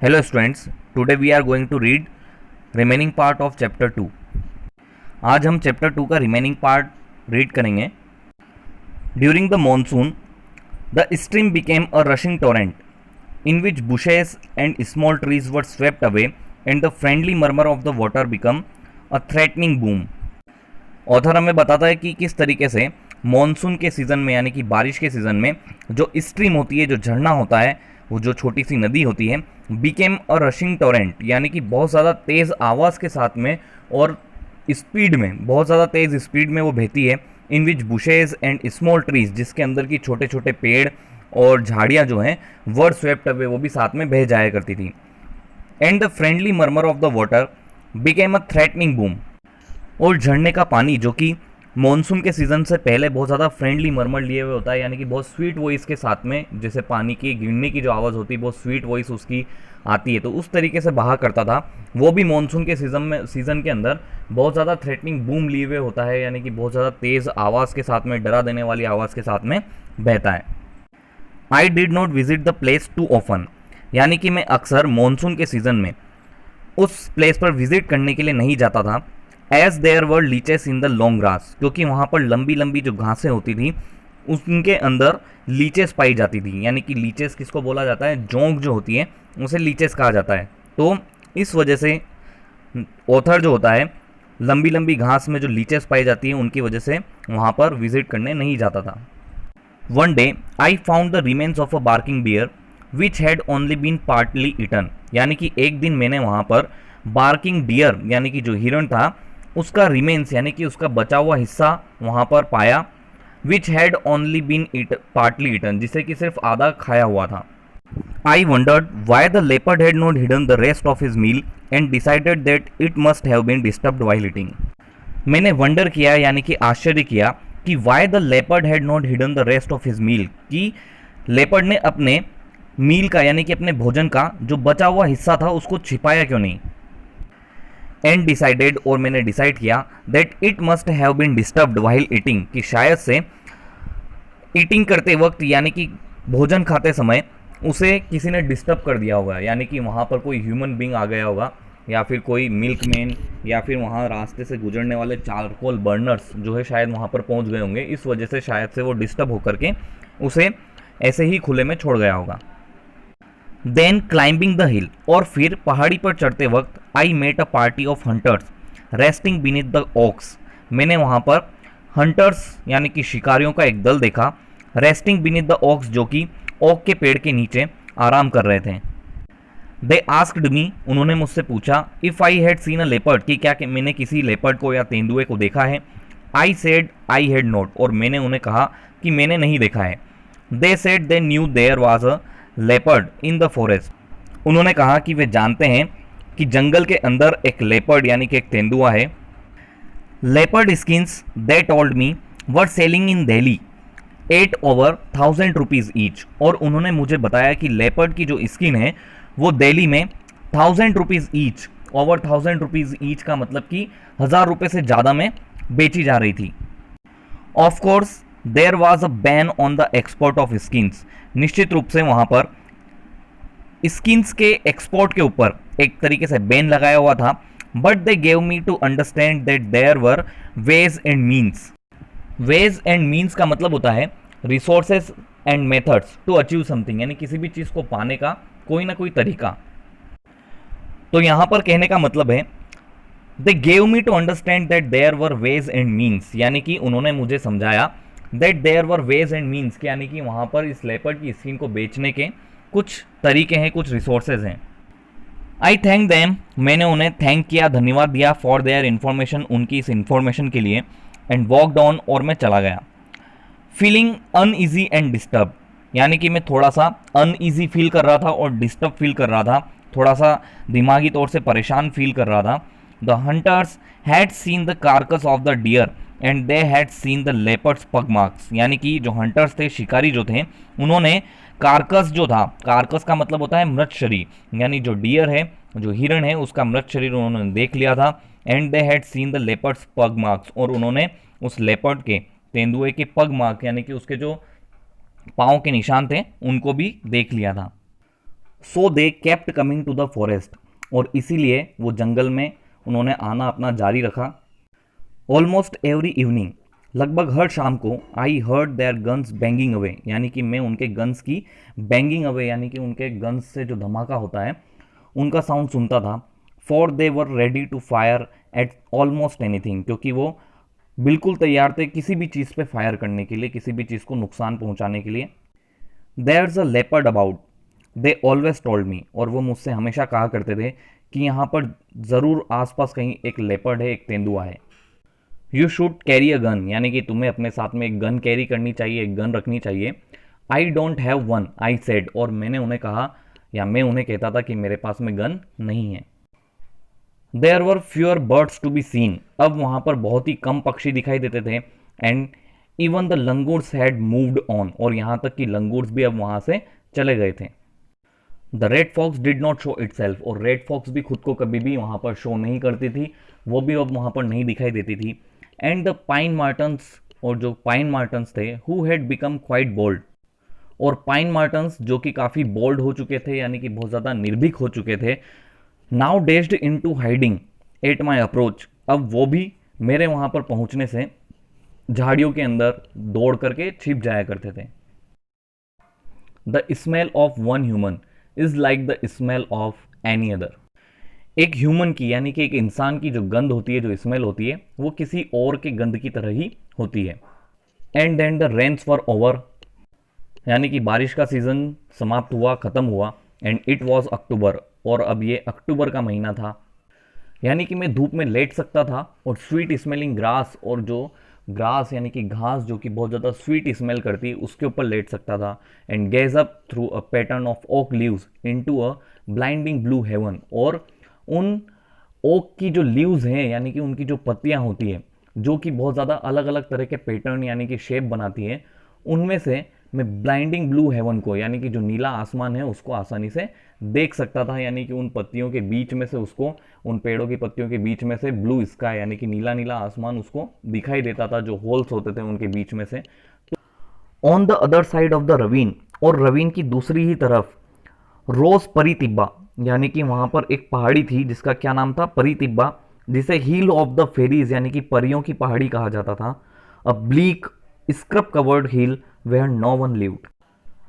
Hello students, today we are going to read remaining part of chapter 2. आज हम chapter 2 का remaining part read करेंगे. During the monsoon, the stream became a rushing torrent in which bushes and small trees were swept away and the friendly murmur of the water became a threatening boom. Author हमें बताता है कि किस तरीके से monsoon के season में यानी कि बारिश के सीज़न में जो स्ट्रीम होती है, जो झरना होता है, वो जो छोटी सी नदी होती है, बिकेम अ रशिंग टोरेंट यानी कि बहुत ज़्यादा तेज़ आवाज़ के साथ में और स्पीड में, बहुत ज़्यादा तेज़ स्पीड में वो बहती है. इन विच बुशेज एंड स्मॉल ट्रीज, जिसके अंदर की छोटे छोटे पेड़ और झाड़ियाँ जो हैं वर स्वेप्ट अवे, वो भी साथ में बह जाया करती थी. And the friendly murmur of the water became a threatening boom. और झरने का पानी जो कि मॉनसून के सीज़न से पहले बहुत ज़्यादा फ्रेंडली मर्मर लिए हुए होता है, यानी कि बहुत स्वीट वॉइस के साथ में, जैसे पानी की गिरने की जो आवाज़ होती है बहुत स्वीट वॉइस उसकी आती है, तो उस तरीके से बहा करता था. वो भी मॉनसून के सीज़न के अंदर बहुत ज़्यादा थ्रेटनिंग बूम लिए हुए होता है, यानी कि बहुत ज़्यादा तेज़ आवाज़ के साथ में, डरा देने वाली आवाज़ के साथ में बहता है. I did not visit the place too often, यानी कि मैं अक्सर मॉनसून के सीज़न में उस प्लेस पर विजिट करने के लिए नहीं जाता था. As there were leeches in the long grass, क्योंकि वहाँ पर लंबी लंबी जो घासें होती थी उनके अंदर लीचेस पाई जाती थी. यानी कि लीचेस किसको बोला जाता है, जोंक जो होती है उसे लीचेस कहा जाता है. तो इस वजह से ऑथर जो होता है लंबी लंबी घास में जो लीचेस पाई जाती है उनकी वजह से वहाँ पर विजिट करने नहीं जाता था. One day I found the remains of a barking bear which had only been partly eaten, यानी कि एक दिन मैंने वहाँ पर बार्किंग डियर यानी कि जो हिरण था उसका रिमेन्स यानी कि उसका बचा हुआ हिस्सा वहाँ पर पाया. Which had only been partly eaten, जिसे कि सिर्फ आधा खाया हुआ था. I wondered why the leopard had not hidden the rest of his meal and decided that it must have been disturbed while eating. मैंने वंडर किया यानी कि आश्चर्य किया कि why the leopard had not hidden the rest of his meal, कि leopard ने अपने मील का यानी कि अपने भोजन का जो बचा हुआ हिस्सा था उसको छिपाया क्यों नहीं. एंड डिसाइडेड, और मैंने डिसाइड किया that it must have been disturbed while eating, कि शायद से ईटिंग करते वक्त यानी कि भोजन खाते समय उसे किसी ने डिस्टर्ब कर दिया होगा, यानी कि वहाँ पर कोई ह्यूमन बींग आ गया होगा या फिर कोई मिल्कमैन या फिर वहाँ रास्ते से गुजरने वाले चारकोल बर्नर्स जो है शायद वहाँ पर पहुँच गए होंगे. इस वजह से शायद से वो डिस्टर्ब होकर के उसे ऐसे ही खुले में छोड़ गया होगा. देन क्लाइंबिंग द हिल, और फिर पहाड़ी पर चढ़ते वक्त I met a party of hunters resting beneath the oaks. मैंने वहाँ पर हंटर्स यानी कि शिकारियों का एक दल देखा, रेस्टिंग बीनीथ द ओक्स, जो कि ओक के पेड़ के नीचे आराम कर रहे थे. दे आस्क्ड मी, उन्होंने मुझसे पूछा, if I had seen a leopard, कि क्या मैंने किसी लेपर्ड को या तेंदुए को देखा है. I said I had not, और मैंने उन्हें कहा कि मैंने नहीं देखा है. They said they knew there was a leopard in the forest, उन्होंने कहा कि वे जानते हैं कि जंगल के अंदर एक लेपर्ड यानी कि एक तेंदुआ है. Leopard skins they told me were selling in Delhi at over 1000 rupees each, और उन्होंने मुझे बताया कि लेपर्ड की जो स्किन है वो दिल्ली में 1000 rupees each, over 1000 rupees each का मतलब कि 1000 रुपये से ज़्यादा में बेची जा रही थी. Of course there was a ban on the export of skins, निश्चित रूप से वहाँ पर स्किन्स के एक्सपोर्ट के ऊपर एक तरीके से बैन लगाया हुआ था. But they gave me to understand that there were ways and means. Ways and means का मतलब होता है resources and methods to achieve something, यानी किसी भी चीज़ को पाने का कोई ना कोई तरीका. तो यहाँ पर कहने का मतलब है they gave me to understand that there were ways and means, यानी कि उन्होंने मुझे समझाया that there were ways and means, यानी कि वहाँ पर इस लेपर्ड की स्किन को बेचने के कुछ तरीके हैं, कुछ रिसोर्सेज हैं. आई थैंक देम, मैंने उन्हें थैंक किया, धन्यवाद दिया, फॉर देयर इन्फॉर्मेशन, उनकी इस इन्फॉर्मेशन के लिए. एंड वॉकड ऑन, और मैं चला गया. फीलिंग अनईजी एंड डिस्टर्ब, यानी कि मैं थोड़ा सा अनईजी फील कर रहा था और डिस्टर्ब फील कर रहा था, थोड़ा सा दिमागी तौर से परेशान फील कर रहा था. The hunters had seen the carcass of the deer and they had seen the leopard's pug marks, यानी कि जो हंटर्स थे, शिकारी जो थे, उन्होंने कार्कस जो था, कार्कस का मतलब होता है मृत शरीर, यानी जो डियर है, जो हिरण है, उसका मृत शरीर उन्होंने देख लिया था. And they had seen the leopard's pug marks, और उन्होंने उस लेपर्ड के, तेंदुए के पग मार्क यानी कि उसके जो पाँव के निशान थे उनको भी देख लिया था. So they kept coming to the forest, और इसीलिए वो जंगल में उन्होंने आना अपना जारी रखा। ऑलमोस्ट एवरी इवनिंग, लगभग हर शाम को, I heard their guns banging away, यानी कि मैं उनके गन्स की बैंगिंग अवे यानी कि उनके गन्स से जो धमाका होता है उनका साउंड सुनता था। For they were ready to fire at almost anything, क्योंकि वो बिल्कुल तैयार थे किसी भी चीज़ पे फायर करने के लिए, किसी भी चीज़ को नुकसान पहुंचाने के लिए। There's a leopard about, they always told me, और वो मुझसे हमेशा कहा करते थे कि यहाँ पर ज़रूर आसपास कहीं एक लेपर्ड है, एक तेंदुआ है। You should carry a gun, यानी कि तुम्हें अपने साथ में एक गन कैरी करनी चाहिए, एक गन रखनी चाहिए। I don't have one, I said, और मैंने उन्हें कहा या मैं उन्हें कहता था कि मेरे पास में गन नहीं है। There were fewer birds to be seen, अब वहां पर बहुत ही कम पक्षी दिखाई देते थे। And even the langurs had moved on, और यहां तक कि लंगूर्स भी अब वहां से चले गए थे। The red fox did not show itself, और रेड फॉक्स भी खुद को कभी भी वहां पर शो नहीं करती थी, वो भी अब वहां पर नहीं दिखाई देती थी। एंड द पाइन मार्टन्स, और जो पाइन मार्टन्स थे, who had become quite bold, और पाइन मार्टन्स जो कि काफ़ी बोल्ड हो चुके थे, यानी कि बहुत ज़्यादा निर्भीक हो चुके थे, now dashed into hiding at my approach, अब वो भी मेरे वहाँ पर पहुँचने से झाड़ियों के अंदर दौड़ करके छिप जाया करते थे। The smell of one human is like the smell of any other, एक ह्यूमन की यानी कि एक इंसान की जो गंध होती है, जो स्मेल होती है, वो किसी और के गंध की तरह ही होती है। And then the rains for over, यानी कि बारिश का सीजन समाप्त हुआ, ख़त्म हुआ। एंड इट वॉज अक्टूबर, और अब ये अक्टूबर का महीना था, यानी कि मैं धूप में लेट सकता था और स्वीट स्मेलिंग ग्रास, और जो ग्रास यानी कि घास जो कि बहुत ज़्यादा स्वीट स्मेल करती है, उसके ऊपर लेट सकता था। And gaze up through a pattern of oak leaves into a blinding blue heaven, और उन ओक की जो लीव्स हैं यानी कि उनकी जो पत्तियां होती है, जो कि बहुत ज़्यादा अलग अलग तरह के पैटर्न यानी कि शेप बनाती है, उनमें से मैं ब्लाइंडिंग ब्लू हेवन को, यानी कि जो नीला आसमान है, उसको आसानी से देख सकता था। यानी कि उन पत्तियों के बीच में से उसको, उन पेड़ों की पत्तियों के बीच में से ब्लू स्काई यानी कि नीला नीला आसमान उसको दिखाई देता था, जो होल्स होते थे उनके बीच में से। On the other side of the ravine, और रवीन की दूसरी ही तरफ, रोज परी तिब्बा, यानी कि वहां पर एक पहाड़ी थी जिसका क्या नाम था, परी तिब्बा, जिसे हील ऑफ द फेरीज यानी कि परियों की पहाड़ी कहा जाता था। A bleak scrub covered hill where no one lived,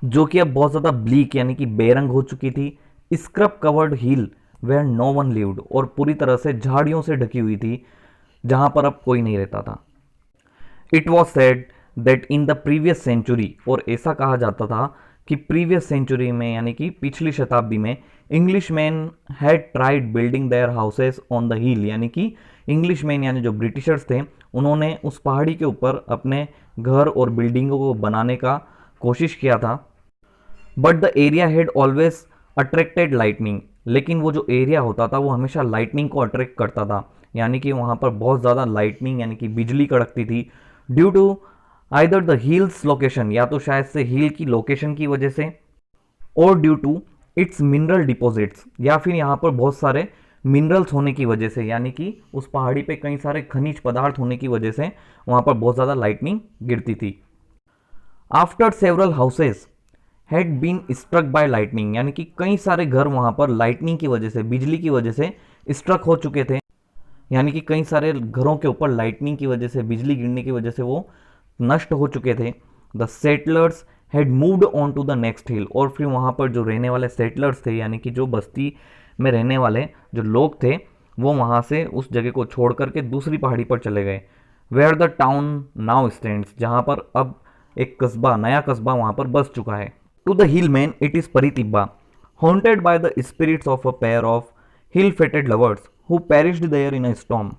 जो कि अब बहुत ज़्यादा ब्लीक यानी कि बेरंग हो चुकी थी। Scrub covered hill where no one lived, और पूरी तरह से झाड़ियों से ढकी हुई थी, जहां पर अब कोई नहीं रहता था। It was said that in the previous century, और ऐसा कहा जाता था कि प्रीवियस सेंचुरी में यानी कि पिछली शताब्दी में English man had tried building their houses on the हिल, यानी कि इंग्लिश मैन यानी जो ब्रिटिशर्स थे, उन्होंने उस पहाड़ी के ऊपर अपने घर और बिल्डिंगों को बनाने का कोशिश किया था। But the area had always attracted lightning, लेकिन वो जो एरिया होता था वो हमेशा लाइटनिंग को अट्रैक्ट करता था, यानी कि वहाँ पर बहुत ज़्यादा लाइटनिंग यानी कि बिजली कड़कती थी। Due to either the hill's location, या तो शायद से हिल की लोकेशन की वजह से, और due to its mineral deposits, या फिर यहाँ पर बहुत सारे मिनरल्स होने की वजह से, यानी कि उस पहाड़ी पे कई सारे खनिज पदार्थ होने की वजह से वहाँ पर बहुत ज़्यादा लाइटनिंग गिरती थी। After several houses had been struck by lightning, यानी कि कई सारे घर वहाँ पर लाइटनिंग की वजह से, बिजली की वजह से स्ट्रक हो चुके थे, यानी कि कई सारे घरों के ऊपर लाइटनिंग की वजह से, बिजली गिरने की वजह से वो नष्ट हो चुके थे। The settlers had moved on to the next hill, और फिर वहाँ पर जो रहने वाले सेटलर्स थे यानी कि जो बस्ती में रहने वाले जो लोग थे, वो वहाँ से उस जगह को छोड़ करके दूसरी पहाड़ी पर चले गए। Where the town now stands, जहाँ पर अब एक कस्बा, नया कस्बा वहाँ पर बस चुका है। To the hill men it is Pari Tibba, haunted by the spirits of a pair of ill fated lovers who perished there in a storm.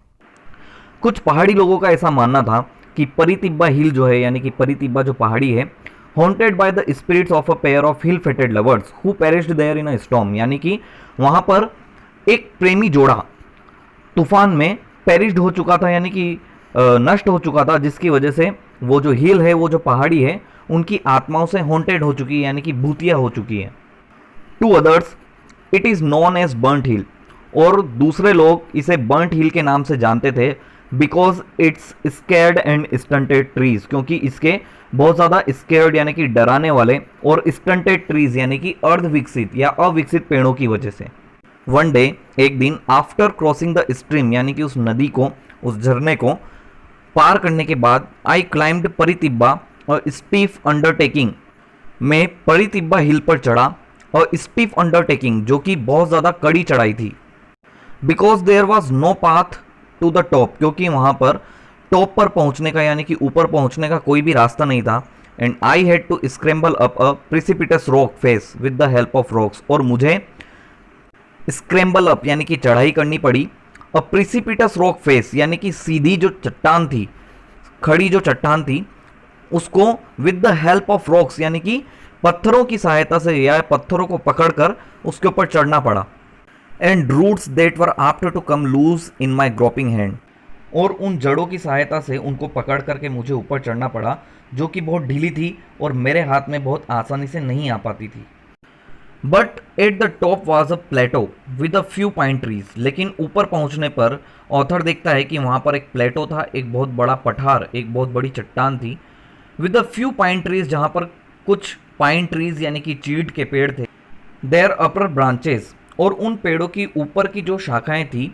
कुछ पहाड़ी लोगों का ऐसा मानना था कि परी तिब्बा हिल जो है, यानी कि परी तिब्बा जो पहाड़ी है, haunted by the spirits of a pair of ill fated lovers who perished there in a storm, यानी कि वहाँ पर एक प्रेमी जोड़ा तूफान में पेरिश्ड हो चुका था, यानी कि नष्ट हो चुका था, जिसकी वजह से वो जो हिल है, वो जो पहाड़ी है, उनकी आत्माओं से हॉन्टेड हो चुकी है, यानी कि भूतिया हो चुकी है। To others it is known as burnt hill, और दूसरे लोग इसे बर्न्ट हिल के नाम से जानते थे। Because it's scared and stunted trees, क्योंकि इसके बहुत ज़्यादा स्केर्ड यानी कि डराने वाले और स्टंटेड ट्रीज यानी कि अर्ध विकसित या अविकसित पेड़ों की वजह से। वन डे, एक दिन, आफ्टर क्रॉसिंग द स्ट्रीम यानी कि उस नदी को, उस झरने को पार करने के बाद, आई क्लाइम्ड परितिब्बा और स्टीफ अंडरटेकिंग, मैं परितिब्बा हिल पर चढ़ा और स्टीफ अंडरटेकिंग जो कि बहुत ज़्यादा कड़ी चढ़ाई थी। Because there was no path to the top, क्योंकि वहाँ पर टॉप पर पहुँचने का यानी कि ऊपर पहुँचने का कोई भी रास्ता नहीं था। And I had to scramble up a precipitous rock face with the help of rocks, और मुझे स्क्रैम्बल अप यानी कि चढ़ाई करनी पड़ी अ प्रिसिपिटस रॉक फेस यानी कि सीधी जो चट्टान थी, खड़ी जो चट्टान थी, उसको with the help of rocks यानी कि पत्थरों की सहायता से या पत्थरों को पकड़कर उसके ऊपर चढ़ना पड़ा। And roots that were apt to come loose in my groping hand, और उन जड़ों की सहायता से उनको पकड़ करके मुझे ऊपर चढ़ना पड़ा, जो कि बहुत ढीली थी और मेरे हाथ में बहुत आसानी से नहीं आ पाती थी। But at the top was a plateau with a few pine trees, लेकिन ऊपर पहुंचने पर ऑथर देखता है कि वहाँ पर एक प्लेटो था, एक बहुत बड़ा पठार, एक बहुत बड़ी चट्टान थी, with a few pine trees, जहाँ पर कुछ पाइन ट्रीज यानी कि चीड़ के पेड़ थे। देयर अपर ब्रांचेस, और उन पेड़ों की ऊपर की जो शाखाएं थी,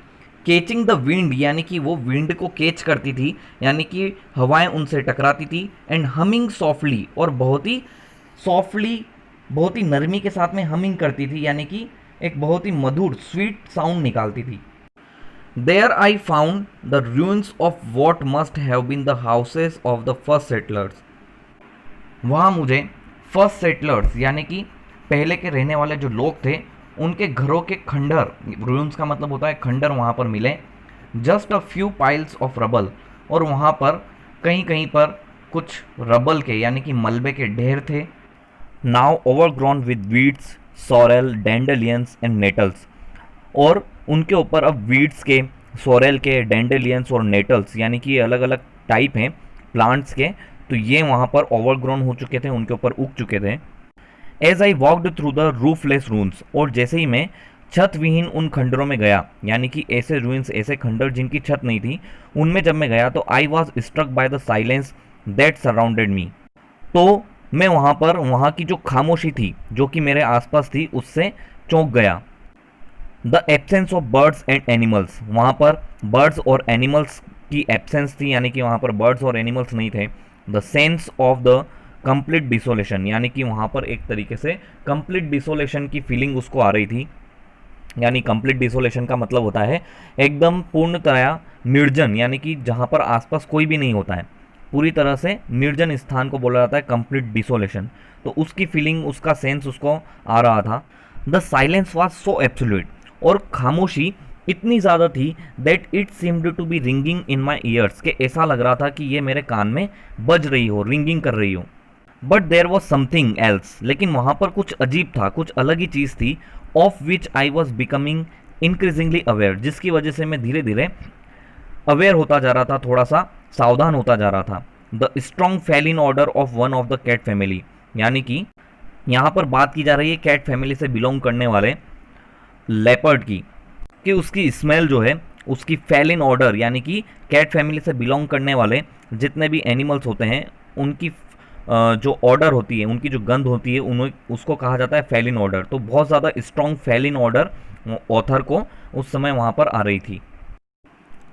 कैचिंग द विंड यानी कि वो विंड को कैच करती थी, यानी कि हवाएं उनसे टकराती थी। एंड हमिंग सॉफ्टली, और बहुत ही सॉफ्टली, बहुत ही नरमी के साथ में हमिंग करती थी, यानी कि एक बहुत ही मधुर स्वीट साउंड निकालती थी। There I found the ruins of what must have been the houses of the first settlers, वहाँ मुझे फर्स्ट सेटलर्स यानी कि पहले के रहने वाले जो लोग थे उनके घरों के खंडर, ruins का मतलब होता है खंडर, वहाँ पर मिले। Just a few piles of rubble, और वहाँ पर कहीं कहीं पर कुछ रबल के यानी कि मलबे के ढेर थे। Now overgrown with weeds, sorrel, dandelions and nettles, और उनके ऊपर अब वीड्स के, सोरेल के, डेंडेलियंस और नेटल्स यानी कि अलग अलग टाइप हैं प्लांट्स के, तो ये वहाँ पर ओवरग्रोन हो चुके थे, उनके ऊपर उग चुके थे। As I walked through the roofless ruins, और जैसे ही मैं छत विहीन उन खंडरों में गया, यानी कि ऐसे रूइंस, ऐसे खंडर जिनकी छत नहीं थी, उनमें जब मैं गया तो I was struck by the silence that surrounded me, तो मैं वहाँ पर वहाँ की जो खामोशी थी जो कि मेरे आसपास थी उससे चौंक गया। The absence of birds and animals, वहाँ पर बर्ड्स और एनिमल्स की एब्सेंस थी, यानी कि वहाँ पर बर्ड्स और एनिमल्स नहीं थे। The sense of the complete desolation, यानी कि वहाँ पर एक तरीके से कंप्लीट डिसोलेशन की फीलिंग उसको आ रही थी। यानी कंप्लीट डिसोलेशन का मतलब होता है एकदम पूर्णतया निर्जन, यानी कि जहाँ पर आसपास कोई भी नहीं होता है, पूरी तरह से निर्जन स्थान को बोला जाता है कंप्लीट डिसोलेशन। तो उसकी फीलिंग, उसका सेंस उसको आ रहा था। The silence was so absolute, और खामोशी इतनी ज़्यादा थी that it seemed to be ringing in my ears, के ऐसा लग रहा था कि ये मेरे कान में बज रही हो, रिंगिंग कर रही हो। But there was something else, लेकिन वहाँ पर कुछ अजीब था, कुछ अलग ही चीज़ थी। Of which I was becoming increasingly aware, जिसकी वजह से मैं धीरे धीरे अवेयर होता जा रहा था, थोड़ा सा सावधान होता जा रहा था। The strong feline odour of one of the cat family, यानी कि यहाँ पर बात की जा रही है कैट फैमिली से बिलोंग करने वाले लेपर्ड की, कि उसकी स्मेल जो है, उसकी फेलिन ऑर्डर यानी कि कैट फैमिली से बिलोंग करने वाले जितने भी एनिमल्स होते हैं उनकी जो ऑर्डर होती है, उनकी जो गंध होती है, उन्हें उसको कहा जाता है फेलिन ऑर्डर। तो बहुत ज़्यादा स्ट्रॉन्ग फेलिन ऑर्डर ऑथर को उस समय वहाँ पर आ रही थी।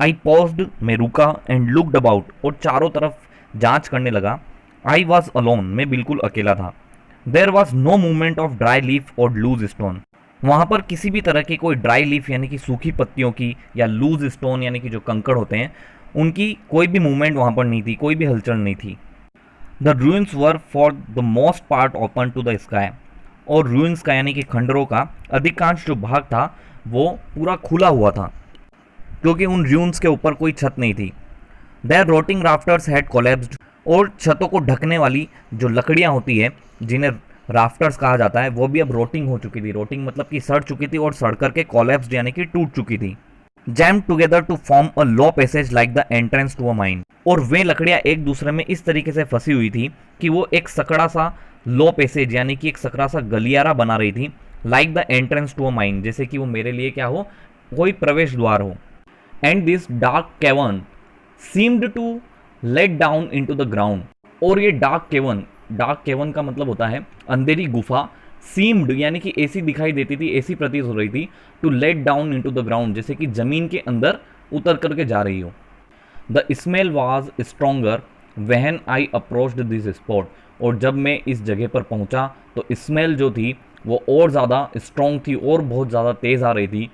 आई पॉज्ड, मैं रुका, एंड लुक्ड अबाउट, और चारों तरफ जांच करने लगा। आई वॉज अलोन, मैं बिल्कुल अकेला था। There was no movement of dry leaf or loose stone, वहाँ पर किसी भी तरह की कोई ड्राई लीफ यानी कि सूखी पत्तियों की, या लूज स्टोन यानी कि जो कंकड़ होते हैं, उनकी कोई भी मूवमेंट वहाँ पर नहीं थी, कोई भी हलचल नहीं थी। The ruins were for the most part open to the sky, और ruins का यानी कि खंडरों का अधिकांश जो भाग था वो पूरा खुला हुआ था, क्योंकि उन ruins के ऊपर कोई छत नहीं थी। देयर रोटिंग राफ्टर्स हैड कोलैप्स्ड, और छतों को ढकने वाली जो लकड़ियाँ होती है जिन्हें राफ्टर्स कहा जाता है, वो भी अब रोटिंग हो चुकी थी। रोटिंग मतलब कि सड़ चुकी थी, और सड़ करके कोलैप्स्ड यानी कि टूट चुकी थी। Jammed together to form a low passage like the entrance to a mine, और वे लकड़ियाँ एक दूसरे में इस तरीके से फंसी हुई थी कि वो एक सकड़ा सा लो पैसेज यानी कि एक सकड़ा सा गलियारा बना रही थी, like the entrance to a mine, जैसे कि वो मेरे लिए क्या हो, कोई प्रवेश द्वार हो। And this dark cavern, seemed to lead down into the ground. और ये डार्क केवन का मतलब होता है अंधेरी गुफा, सीम्ड यानी कि ऐसी दिखाई देती थी, ऐसी प्रतीत हो रही थी, to lead down into the ground जैसे कि जमीन के अंदर उतर करके जा रही हो। The smell was stronger when I approached this spot. और जब मैं इस जगह पर पहुंचा तो स्मेल जो थी वो और ज़्यादा स्ट्रॉन्ग थी और बहुत ज़्यादा तेज़ आ रही थी।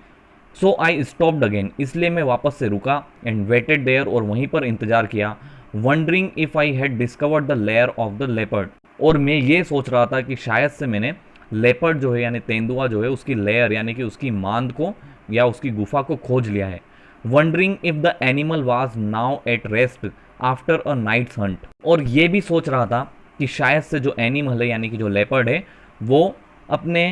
सो आई स्टॉप्ड अगेन, इसलिए मैं वापस से रुका एंड वेटेड देयर, और वहीं पर इंतजार किया, wondering if I had discovered the layer of the leopard. और मैं ये सोच रहा था कि शायद से मैंने लेपर्ड जो है यानी तेंदुआ जो है उसकी लेयर यानी कि उसकी मांद को या उसकी गुफा को खोज लिया है। Wondering if the animal was now at rest after a night's hunt. और ये भी सोच रहा था कि शायद से जो एनिमल है यानी कि जो लेपर्ड है वो अपने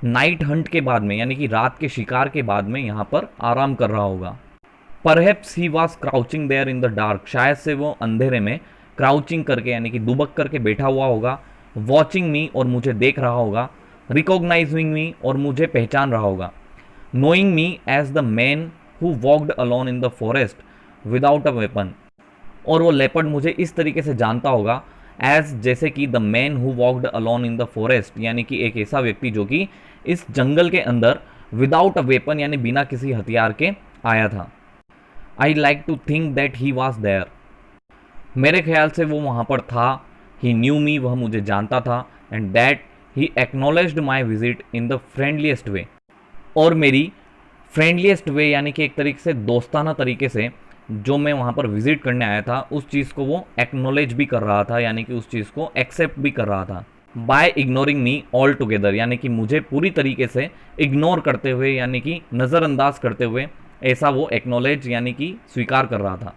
नाइट हंट के बाद में यानी कि रात के शिकार के बाद में यहाँ पर आराम कर रहा होगा। Perhaps he was crouching there in the dark, शायद से वो अंधेरे में क्राउचिंग करके यानी कि दुबक करके बैठा हुआ होगा, वॉचिंग मी और मुझे देख रहा होगा, रिकॉग्नाइजिंग मी और मुझे पहचान रहा होगा, knowing me as the man who walked alone in the forest without a weapon. और वो लेपर्ड मुझे इस तरीके से जानता होगा एज जैसे कि the man who walked alone in the forest यानी कि एक ऐसा व्यक्ति जो कि इस जंगल के अंदर विदाउट अ वेपन यानी बिना किसी हथियार के आया था। I like to think that he was there, मेरे ख्याल से वो वहाँ पर था। ही न्यू मी, वह मुझे जानता था। And that he acknowledged my visit in the friendliest way, और मेरी फ्रेंडलीस्ट वे यानी कि एक तरीके से दोस्ताना तरीके से जो मैं वहाँ पर विजिट करने आया था उस चीज़ को वो एक्नॉलेज भी कर रहा था यानी कि उस चीज़ को एक्सेप्ट भी कर रहा था। By ignoring me altogether यानी कि मुझे पूरी तरीके से इग्नोर करते हुए यानी कि नज़रअंदाज करते हुए ऐसा वो एक्नॉलेज यानी कि स्वीकार कर रहा था।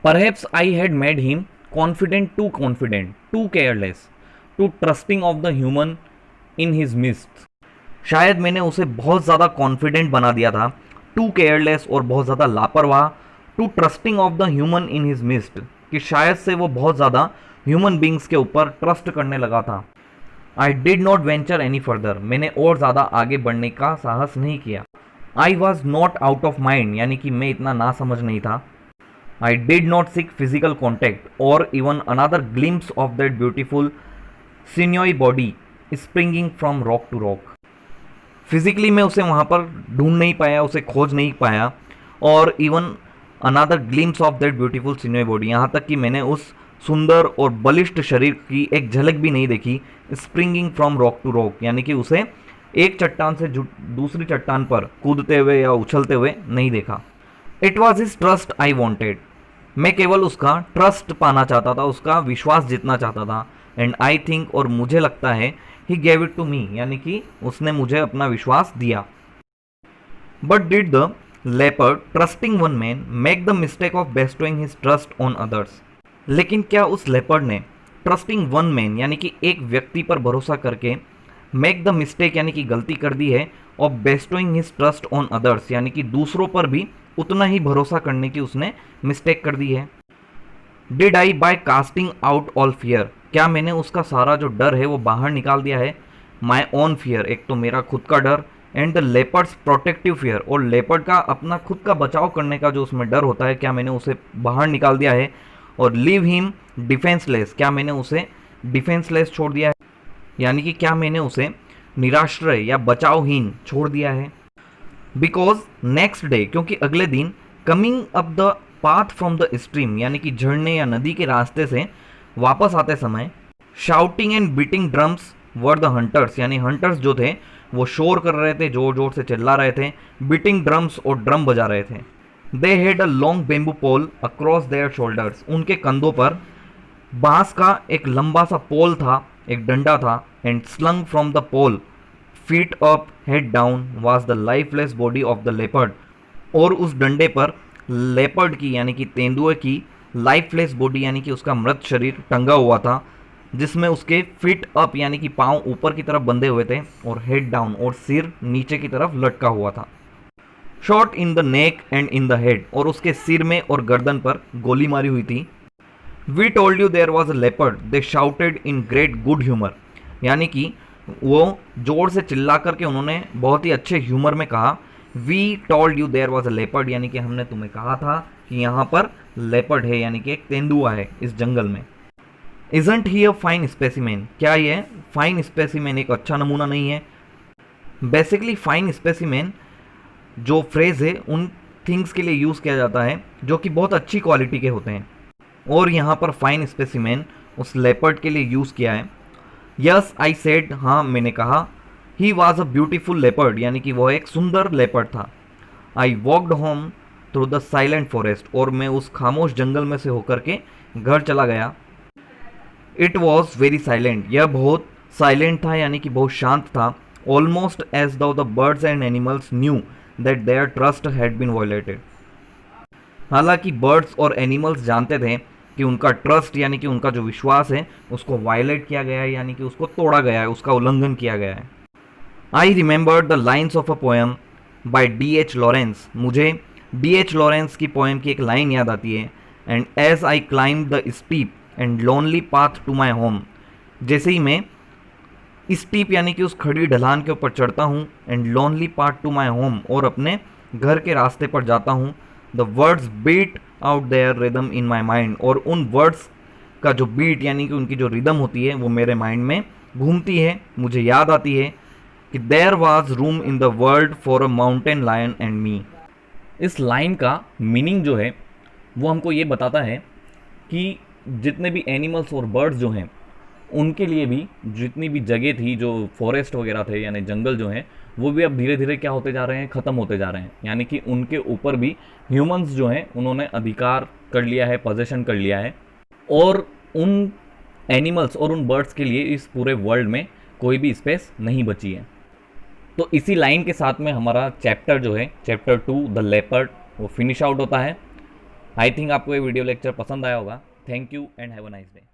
Perhaps I had made him confident, too careless, too trusting of the human in his midst. शायद मैंने उसे बहुत ज़्यादा कॉन्फिडेंट बना दिया था, टू केयरलेस और बहुत ज़्यादा लापरवाह, too trusting of the human in his midst कि शायद से वो बहुत ज़्यादा ह्यूमन बींग्स के ऊपर ट्रस्ट करने लगा था। I did not venture any further, मैंने और ज़्यादा आगे बढ़ने का साहस नहीं किया। I was not out of mind यानी कि मैं इतना ना समझ नहीं था। I did not seek physical contact or even another glimpse of that beautiful sinewy body springing from rock to rock. Physically मैं उसे वहाँ पर ढूंढ नहीं पाया, उसे खोज नहीं पाया, और even another glimpse of that beautiful sinewy body, यहाँ तक कि मैंने उस सुंदर और बलिष्ठ शरीर की एक झलक भी नहीं देखी। Springing from rock to rock यानी कि उसे एक चट्टान से दूसरी चट्टान पर कूदते हुए या उछलते हुए नहीं देखा। It was his trust I wanted, मैं केवल उसका ट्रस्ट पाना चाहता था, उसका विश्वास जीतना चाहता था। एंड आई थिंक और मुझे लगता है he gave it to me यानी कि उसने मुझे अपना विश्वास दिया। But did the leopard trusting one man make the mistake of bestowing his trust on others. लेकिन क्या उस लेपर्ड ने ट्रस्टिंग वन मैन यानी कि एक व्यक्ति पर भरोसा करके मेक द मिस्टेक यानी कि गलती कर दी है, और बेस्टोइंग हिज ट्रस्ट ऑन अदर्स यानी कि दूसरों पर भी उतना ही भरोसा करने की उसने मिस्टेक कर दी है। Did I by casting out all fear, क्या मैंने उसका सारा जो डर है वो बाहर निकाल दिया है। माई ओन फियर, एक तो मेरा खुद का डर, and the leopards protective fear, और लेपर्ड का अपना खुद का बचाव करने का जो उसमें डर होता है, क्या मैंने उसे बाहर निकाल दिया है। और लीव हिम डिफेंसलेस, क्या मैंने उसे डिफेंसलेस छोड़ दिया है यानी कि क्या मैंने उसे निराश्रय या बचावहीन छोड़ दिया है। बिकॉज नेक्स्ट डे, क्योंकि अगले दिन, coming up the path from the stream यानी कि झरने या नदी के रास्ते से वापस आते समय, shouting and beating drums were the hunters यानी हंटर्स जो थे वो शोर कर रहे थे, जोर जोर से चिल्ला रहे थे, बीटिंग ड्रम्स और ड्रम बजा रहे थे। They had a long bamboo pole across their shoulders, उनके कंधों पर बांस का एक लंबा सा पोल था, एक डंडा था। And slung from the pole feet up head down was the lifeless body of the leopard, और उस डंडे पर लेपर्ड की यानी कि तेंदुए की लाइफलेस बॉडी यानी कि उसका मृत शरीर टंगा हुआ था, जिसमें उसके फीट अप यानी कि पाँव ऊपर की तरफ बंधे हुए थे और हेड डाउन और सिर नीचे की तरफ लटका हुआ था। Shot in the neck and in the head, और उसके सिर में और गर्दन पर गोली मारी हुई थी। We told you there was a leopard, they shouted in great good humour, यानी कि वो जोर से चिल्ला करके उन्होंने बहुत ही अच्छे ह्यूमर में कहा। We told you there was a leopard यानी कि हमने तुम्हें कहा था कि यहाँ पर लेपर्ड है, यानी कि एक तेंदुआ है इस जंगल में। Isn't he a fine specimen, क्या ये फाइन स्पेसिमेन एक अच्छा नमूना नहीं है? बेसिकली फाइन स्पेसिमेन जो फ्रेज है उन थिंग्स के लिए यूज़ किया जाता है जो कि बहुत अच्छी क्वालिटी के होते हैं, और यहाँ पर फाइन स्पेसिमेन उस लेपर्ड के लिए यूज़ किया है। यस आई सेड, हाँ मैंने कहा। He was a beautiful leopard, यानी कि वह एक सुंदर लेपर्ड था। I walked home through the silent forest, और मैं उस खामोश जंगल में से होकर के घर चला गया। इट वॉज वेरी साइलेंट, यह बहुत साइलेंट था, यानी कि बहुत शांत था। Almost as though the birds and animals knew that their trust had been violated. हालांकि बर्ड्स और एनिमल्स जानते थे कि उनका ट्रस्ट, यानी कि उनका जो विश्वास है, उसको वायलेट किया गया है, यानी कि उसको तोड़ा गया है, उसका उल्लंघन किया गया है। I remembered the lines of a poem by D.H. Lawrence, मुझे D.H. लॉरेंस की पोएम की एक लाइन याद आती है। And as I climb the steep and lonely path to my home, जैसे ही मैं स्टीप यानी कि उस खड़ी ढलान के ऊपर चढ़ता हूँ, and lonely path to my home, और अपने घर के रास्ते पर जाता हूँ, the words beat out their rhythm in my mind, और उन वर्ड्स का जो बीट यानी कि उनकी जो रिदम होती है वो मेरे माइंड में घूमती है। मुझे याद आती है कि there was room in the world for a mountain lion and me. इस लाइन का मीनिंग जो है वो हमको ये बताता है कि जितने भी एनिमल्स और बर्ड्स जो हैं उनके लिए भी जितनी भी जगह थी, जो फॉरेस्ट वगैरह थे यानी जंगल जो हैं, वो भी अब धीरे धीरे क्या होते जा रहे हैं, ख़त्म होते जा रहे हैं। यानी कि उनके ऊपर भी ह्यूमंस जो हैं उन्होंने अधिकार कर लिया है, पोजेशन कर लिया है, और उन एनिमल्स और उन बर्ड्स के लिए इस पूरे वर्ल्ड में कोई भी स्पेस नहीं बची है। तो इसी लाइन के साथ में हमारा चैप्टर जो है, चैप्टर 2 द लेपर्ड, वो फिनिश आउट होता है। आई थिंक आपको ये वीडियो लेक्चर पसंद आया होगा। Thank you and have a nice day.